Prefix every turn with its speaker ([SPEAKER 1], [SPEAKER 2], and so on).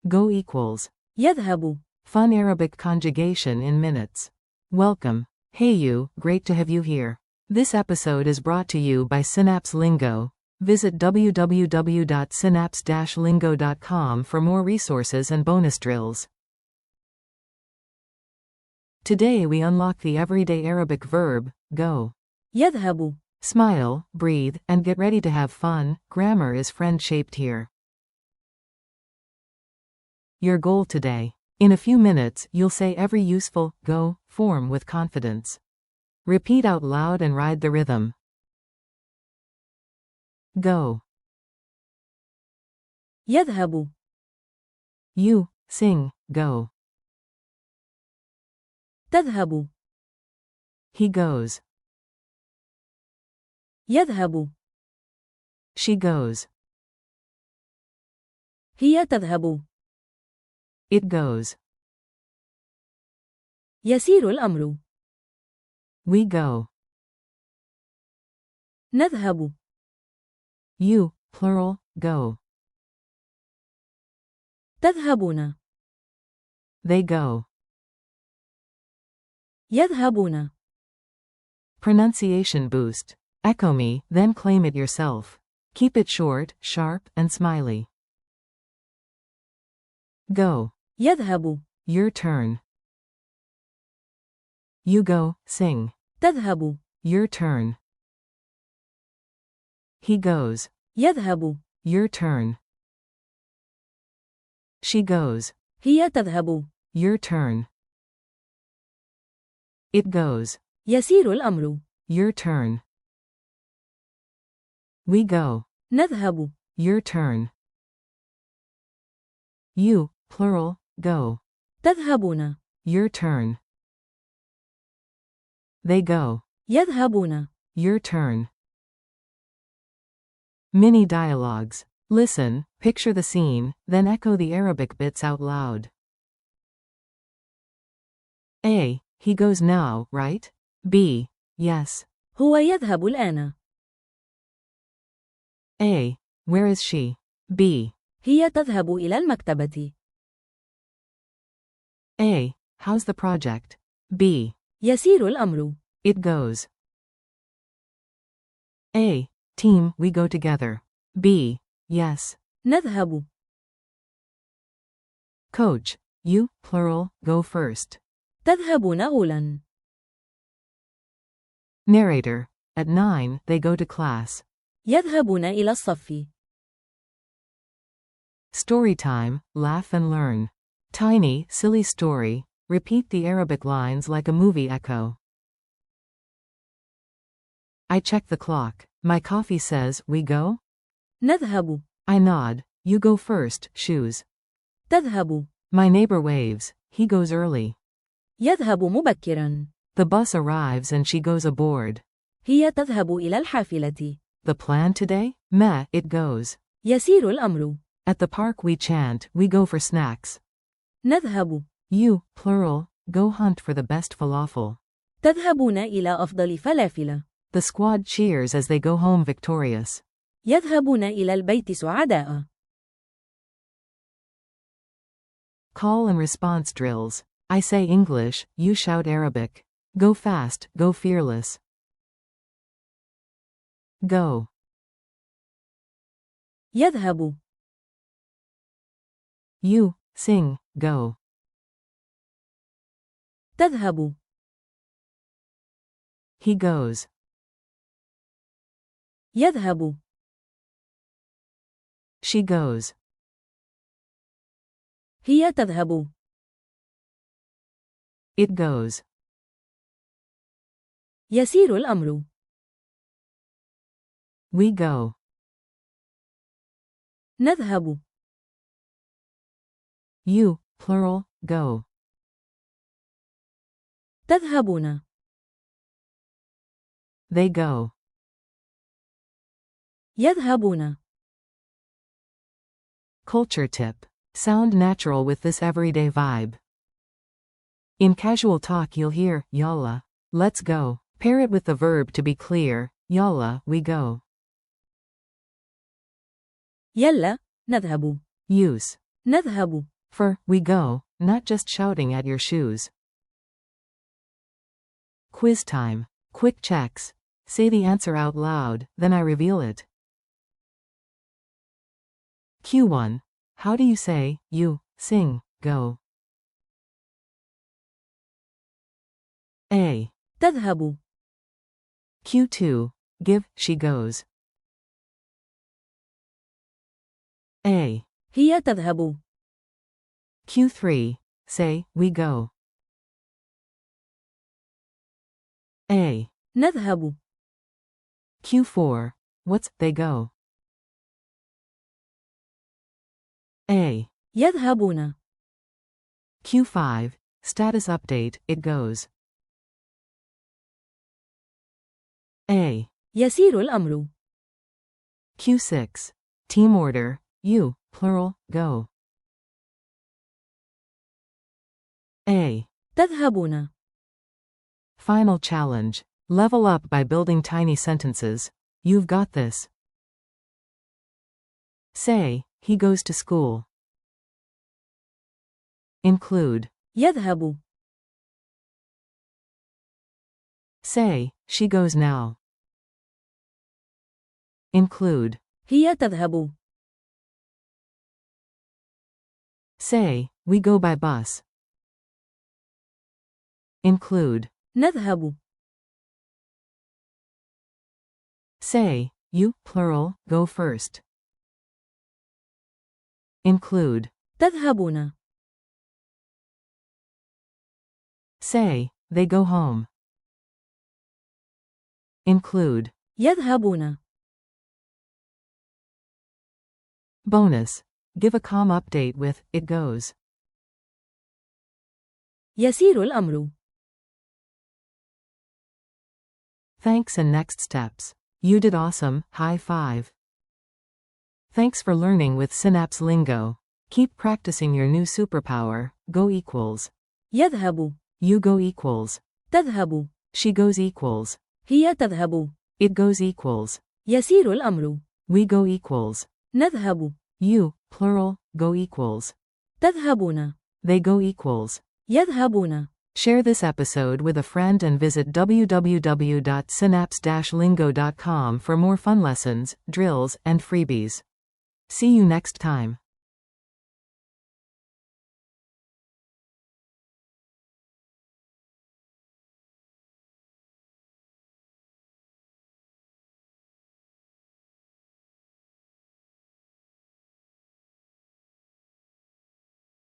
[SPEAKER 1] Go equals.
[SPEAKER 2] يذهب.
[SPEAKER 1] Fun Arabic conjugation in minutes. Welcome. Hey you, great to have you here. This episode is brought to you by Synapse Lingo. Visit www.synapse-lingo.com for more resources and bonus drills. Today we unlock the everyday Arabic verb, go.
[SPEAKER 2] يذهب.
[SPEAKER 1] Smile, breathe, and get ready to have fun. Grammar is friend-shaped here. Your goal today. In a few minutes, you'll say every useful go form with confidence. Repeat out loud and ride the rhythm. Go.
[SPEAKER 2] يذهب.
[SPEAKER 1] You sing, go.
[SPEAKER 2] تذهب.
[SPEAKER 1] He goes.
[SPEAKER 2] يذهب.
[SPEAKER 1] She goes.
[SPEAKER 2] هي تذهب.
[SPEAKER 1] It goes.
[SPEAKER 2] يسير الأمر.
[SPEAKER 1] We go.
[SPEAKER 2] نذهب.
[SPEAKER 1] You, plural, go.
[SPEAKER 2] تذهبون.
[SPEAKER 1] They go.
[SPEAKER 2] يذهبون.
[SPEAKER 1] Pronunciation boost. Echo me, then claim it yourself. Keep it short, sharp, and smiley. Go.
[SPEAKER 2] يذهب.
[SPEAKER 1] Your turn. You go, sing.
[SPEAKER 2] تذهب.
[SPEAKER 1] Your turn. He goes.
[SPEAKER 2] يذهب.
[SPEAKER 1] Your turn. She goes.
[SPEAKER 2] هي تذهب.
[SPEAKER 1] Your turn. It goes.
[SPEAKER 2] يسير الأمر.
[SPEAKER 1] Your turn. We go.
[SPEAKER 2] نذهب.
[SPEAKER 1] Your turn. You, plural, go.
[SPEAKER 2] تذهبون.
[SPEAKER 1] Your turn. They go.
[SPEAKER 2] يذهبون.
[SPEAKER 1] Your turn. Mini dialogues. Listen, picture the scene, then echo the Arabic bits out loud. A. He goes now, right? B. Yes.
[SPEAKER 2] هو يذهب الآن.
[SPEAKER 1] A. Where is she? B.
[SPEAKER 2] هي تذهب إلى المكتبة.
[SPEAKER 1] A. How's the project? B.
[SPEAKER 2] يسير الأمر.
[SPEAKER 1] It goes. A. Team, we go together. B. Yes.
[SPEAKER 2] نذهب.
[SPEAKER 1] Coach. You, plural, go first.
[SPEAKER 2] تذهبون أولاً.
[SPEAKER 1] Narrator. At 9, they go to class.
[SPEAKER 2] يذهبون إلى الصف.
[SPEAKER 1] Story time, laugh and learn. Tiny, silly story. Repeat the Arabic lines like a movie echo. I check the clock. My coffee says, we go?
[SPEAKER 2] نذهب.
[SPEAKER 1] I nod. You go first, shoes.
[SPEAKER 2] تذهب.
[SPEAKER 1] My neighbor waves. He goes early.
[SPEAKER 2] يذهب مبكراً.
[SPEAKER 1] The bus arrives and she goes aboard.
[SPEAKER 2] هي تذهب إلى الحافلة.
[SPEAKER 1] The plan today? Meh, it goes.
[SPEAKER 2] يسير الأمر.
[SPEAKER 1] At the park we chant, we go for snacks.
[SPEAKER 2] نذهب.
[SPEAKER 1] You, plural, go hunt for the best falafel.
[SPEAKER 2] تذهبون إلى أفضل فلافل.
[SPEAKER 1] The squad cheers as they go home victorious.
[SPEAKER 2] يذهبون إلى البيت سعداء.
[SPEAKER 1] Call and response drills. I say English, you shout Arabic. Go fast, go fearless. Go.
[SPEAKER 2] يذهب.
[SPEAKER 1] You, sing, go.
[SPEAKER 2] تذهب.
[SPEAKER 1] He goes.
[SPEAKER 2] يذهب.
[SPEAKER 1] She goes.
[SPEAKER 2] هي تذهب.
[SPEAKER 1] It goes.
[SPEAKER 2] يسير الأمر.
[SPEAKER 1] We go.
[SPEAKER 2] نذهب.
[SPEAKER 1] You, plural, go.
[SPEAKER 2] تذهبون.
[SPEAKER 1] They go.
[SPEAKER 2] يذهبون.
[SPEAKER 1] Culture tip. Sound natural with this everyday vibe. In casual talk you'll hear, yalla, let's go. Pair it with the verb to be clear, yalla, we go.
[SPEAKER 2] يلا نذهب.
[SPEAKER 1] Use.
[SPEAKER 2] نذهب.
[SPEAKER 1] for we go, not just shouting at your shoes. Quiz time. Quick checks. Say the answer out loud, then I reveal it. Q1. How do you say, you, sing, go? A.
[SPEAKER 2] تذهب.
[SPEAKER 1] Q2. Give, she goes. A.
[SPEAKER 2] هي تذهب.
[SPEAKER 1] Q3. Say, we go. A.
[SPEAKER 2] نذهب.
[SPEAKER 1] Q4. What's, they go. A.
[SPEAKER 2] يذهبون.
[SPEAKER 1] Q5. Status update, it goes. A.
[SPEAKER 2] يسير الأمر.
[SPEAKER 1] Q6. Team order, you, plural, go. A.
[SPEAKER 2] تذهبون.
[SPEAKER 1] Final challenge. Level up by building tiny sentences. You've got this. Say, he goes to school. Include.
[SPEAKER 2] يذهب.
[SPEAKER 1] Say, she goes now. Include.
[SPEAKER 2] هي تذهب.
[SPEAKER 1] Say, we go by bus. Include.
[SPEAKER 2] نذهب.
[SPEAKER 1] Say, you, plural, go first. Include.
[SPEAKER 2] تذهبون.
[SPEAKER 1] Say, they go home. Include.
[SPEAKER 2] يذهبون.
[SPEAKER 1] Bonus. Give a calm update with, it goes.
[SPEAKER 2] يسير الأمر.
[SPEAKER 1] Thanks and next steps. You did awesome, high five. Thanks for learning with Synapse Lingo. Keep practicing your new superpower, go equals.
[SPEAKER 2] يذهب.
[SPEAKER 1] You go equals.
[SPEAKER 2] تذهب.
[SPEAKER 1] She goes equals.
[SPEAKER 2] هي تذهب.
[SPEAKER 1] It goes equals.
[SPEAKER 2] يسير الأمر.
[SPEAKER 1] We go equals.
[SPEAKER 2] نذهب.
[SPEAKER 1] You, plural, go equals.
[SPEAKER 2] تذهبون.
[SPEAKER 1] They go equals.
[SPEAKER 2] يذهبون.
[SPEAKER 1] Share this episode with a friend and visit www.synapse-lingo.com for more fun lessons, drills, and freebies. See you next time.